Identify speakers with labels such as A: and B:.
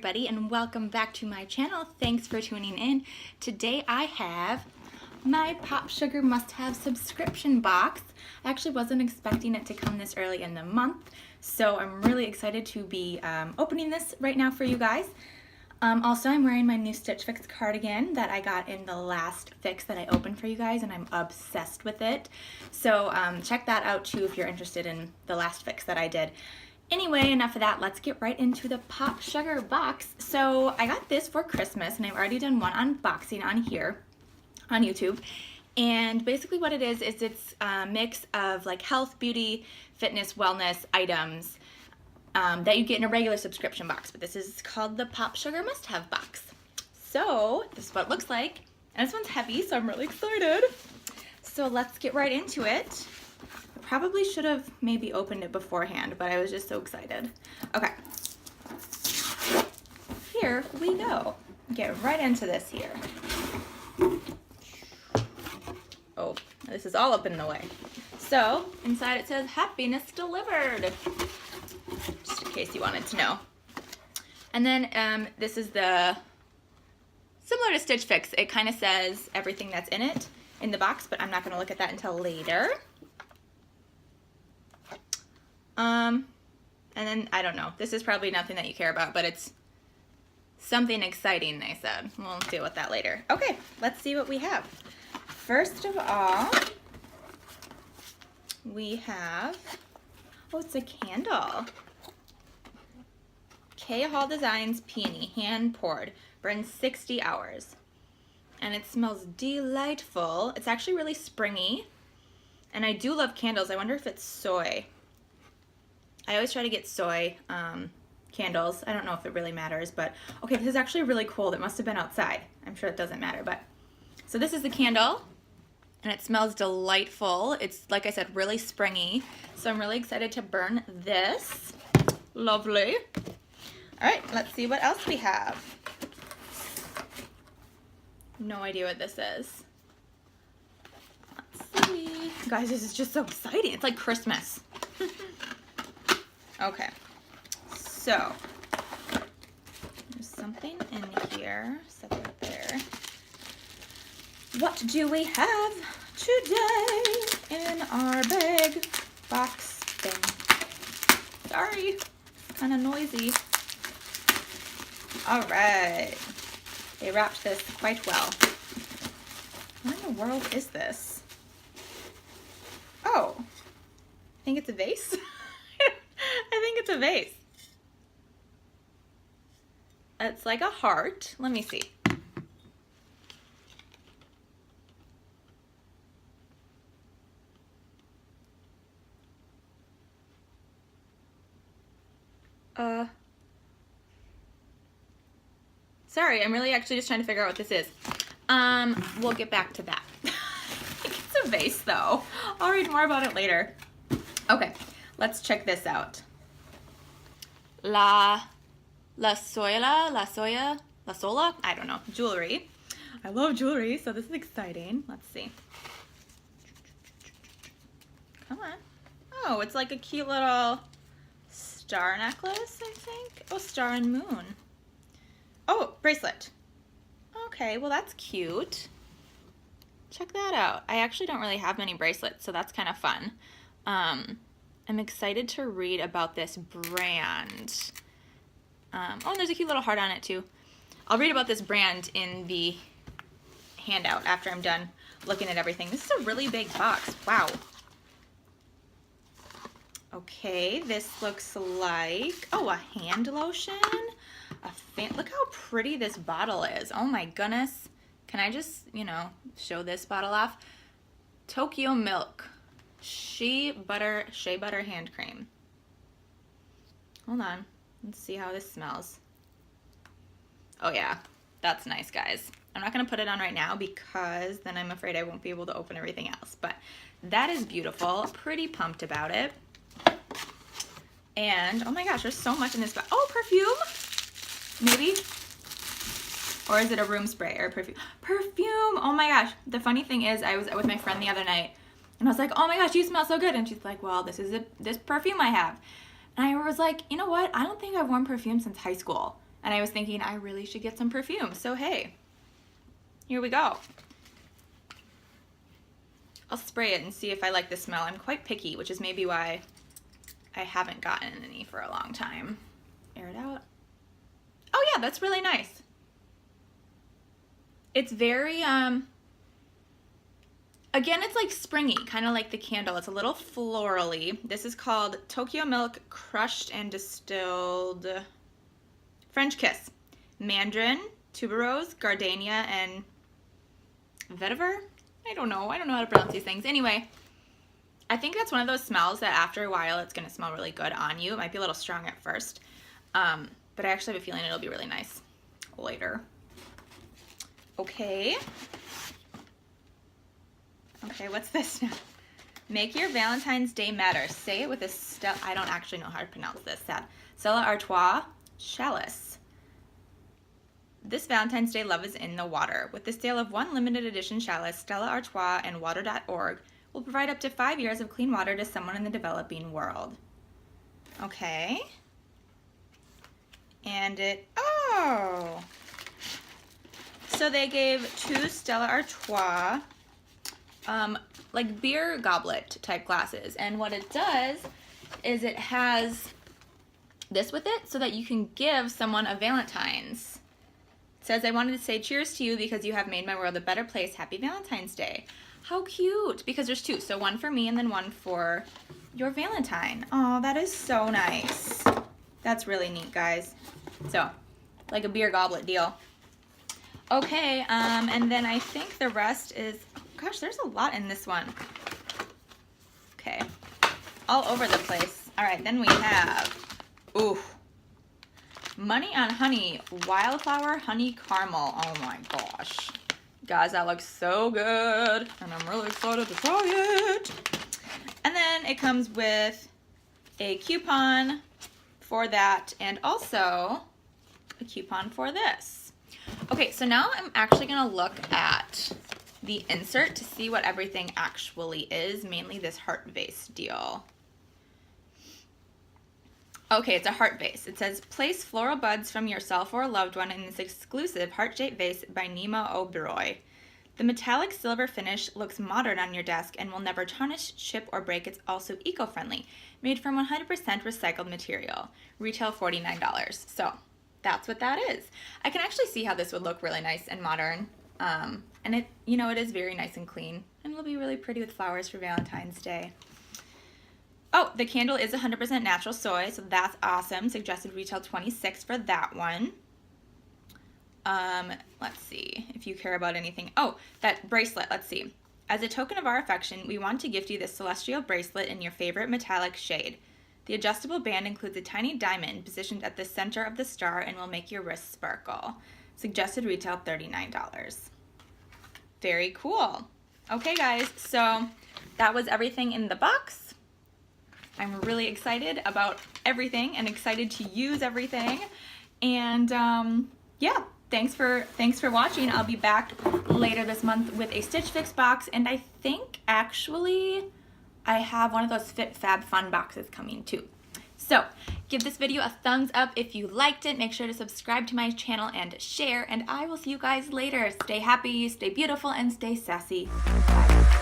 A: everybody, and welcome back to my channel. Thanks for tuning in. Today I have my POPSUGAR Must Have subscription box. I actually wasn't expecting it to come this early in the month, so I'm really excited to be opening this right now for you guys. Also, I'm wearing my new Stitch Fix cardigan that I got in the last fix that I opened for you guys, and I'm obsessed with it. So check that out too if you're interested in the last fix that I did. Anyway, enough of that. Let's get right into the POPSUGAR box. So I got this for Christmas, and I've already done one unboxing on here on YouTube. And basically what it is it's a mix of like health, beauty, fitness, wellness items that you get in a regular subscription box. But this is called the POPSUGAR Must Have Box. So this is what it looks like. And this one's heavy, so I'm really excited. So let's get right into it. I probably should have maybe opened it beforehand, but I was just so excited. Okay. Here we go. Get right into this here. Oh, this is all up in the way. So, inside it says, happiness delivered. Just in case you wanted to know. And then this is the, similar to Stitch Fix, it kind of says everything that's in it in the box, but I'm not going to look at that until later. And then, I don't know, this is probably nothing that you care about, but it's something exciting, they said. We'll deal with that later. Okay, let's see what we have. First of all, we have, oh, it's a candle. K Hall Designs Peony, hand poured, burns 60 hours. And it smells delightful. It's actually really springy. And I do love candles. I wonder if it's soy. I always try to get soy candles. I don't know if it really matters, but okay, this is actually really cool. It must have been outside. I'm sure it doesn't matter, but so this is the candle, and it smells delightful. It's, like I said, really springy. So I'm really excited to burn this. Lovely. All right, let's see what else we have. No idea what this is. Let's see. Guys, this is just so exciting. It's like Christmas. Okay, so there's something in here. Set that there. What do we have today in our bag box thing? Sorry, kind of noisy. All right, they wrapped this quite well. What in the world is this? Oh, I think it's a vase. I think it's a vase. It's like a heart. Let me see. Sorry, I'm really actually just trying to figure out what this is. We'll get back to that. I think it's a vase though. I'll read more about it later. Okay. Let's check this out. La Sola, I don't know, jewelry. I love jewelry, so this is exciting. Let's see. Come on. Oh, it's like a cute little star necklace, I think. Oh, star and moon. Oh, bracelet. Okay, well that's cute. Check that out. I actually don't really have many bracelets, so that's kind of fun. I'm excited to read about this brand. Oh, and there's a cute little heart on it too. I'll read about this brand in the handout after I'm done looking at everything. This is a really big box. Wow. Okay, this looks like, oh, a hand lotion. Look how pretty this bottle is. Oh my goodness. Can I just, you know, show this bottle off? Tokyo Milk. Shea butter hand cream. Hold on. Let's see how this smells. Oh yeah, that's nice, guys. I'm not going to put it on right now because then I'm afraid I won't be able to open everything else. But that is beautiful. Pretty pumped about it. And oh my gosh, there's so much in this box. Oh, perfume? Maybe? Or is it a room spray or perfume? Perfume! Oh my gosh. The funny thing is I was with my friend the other night and I was like, oh my gosh, you smell so good. And she's like, well, this perfume I have. And I was like, you know what? I don't think I've worn perfume since high school. And I was thinking I really should get some perfume. So hey, here we go. I'll spray it and see if I like the smell. I'm quite picky, which is maybe why I haven't gotten any for a long time. Air it out. Oh yeah, that's really nice. It's very, again, it's like springy, kind of like the candle. It's a little florally. This is called Tokyo Milk Crushed and Distilled French Kiss. Mandarin, tuberose, gardenia, and vetiver? I don't know how to pronounce these things. Anyway, I think that's one of those smells that after a while it's going to smell really good on you. It might be a little strong at first, but I actually have a feeling it'll be really nice later. Okay. Okay, what's this now? Make your Valentine's Day matter. Say it with a I don't actually know how to pronounce this. Sad. Stella Artois Chalice. This Valentine's Day, love is in the water. With the sale of one limited edition chalice, Stella Artois and Water.org will provide up to 5 years of clean water to someone in the developing world. Okay. And oh. So they gave 2 Stella Artois, like beer goblet type glasses. And what it does is it has this with it so that you can give someone a Valentine's. It says, I wanted to say cheers to you because you have made my world a better place. Happy Valentine's Day. How cute. Because there's 2. So one for me and then one for your Valentine. Oh, that is so nice. That's really neat, guys. So, like a beer goblet deal. Okay, and then I think the rest is, gosh, there's a lot in this one. Okay, all over the place. All right, then we have, ooh, Money on Honey, Wildflower Honey Caramel. Oh my gosh. Guys, that looks so good, and I'm really excited to try it. And then it comes with a coupon for that, and also a coupon for this. Okay, so now I'm actually gonna look at the insert to see what everything actually is, mainly this heart vase deal. Okay, it's a heart vase. It says, place floral buds from yourself or a loved one in this exclusive heart-shaped vase by Nima Oberoi. The metallic silver finish looks modern on your desk and will never tarnish, chip, or break. It's also eco-friendly, made from 100% recycled material. Retail $49. So that's what that is. I can actually see how this would look really nice and modern. And it, you know, it is very nice and clean, and it'll be really pretty with flowers for Valentine's Day. Oh, the candle is 100% natural soy, so that's awesome. Suggested retail $26 for that one. Let's see if you care about anything. Oh, that bracelet, let's see. As a token of our affection, we want to gift you this celestial bracelet in your favorite metallic shade. The adjustable band includes a tiny diamond positioned at the center of the star and will make your wrist sparkle. Suggested retail $39. Very cool. Okay, guys, so that was everything in the box. I'm really excited about everything and excited to use everything. And yeah, thanks for watching. I'll be back later this month with a Stitch Fix box, and I think actually I have one of those Fit Fab Fun boxes coming too. So give this video a thumbs up if you liked it. Make sure to subscribe to my channel and share, and I will see you guys later. Stay happy, stay beautiful, and stay sassy. Bye.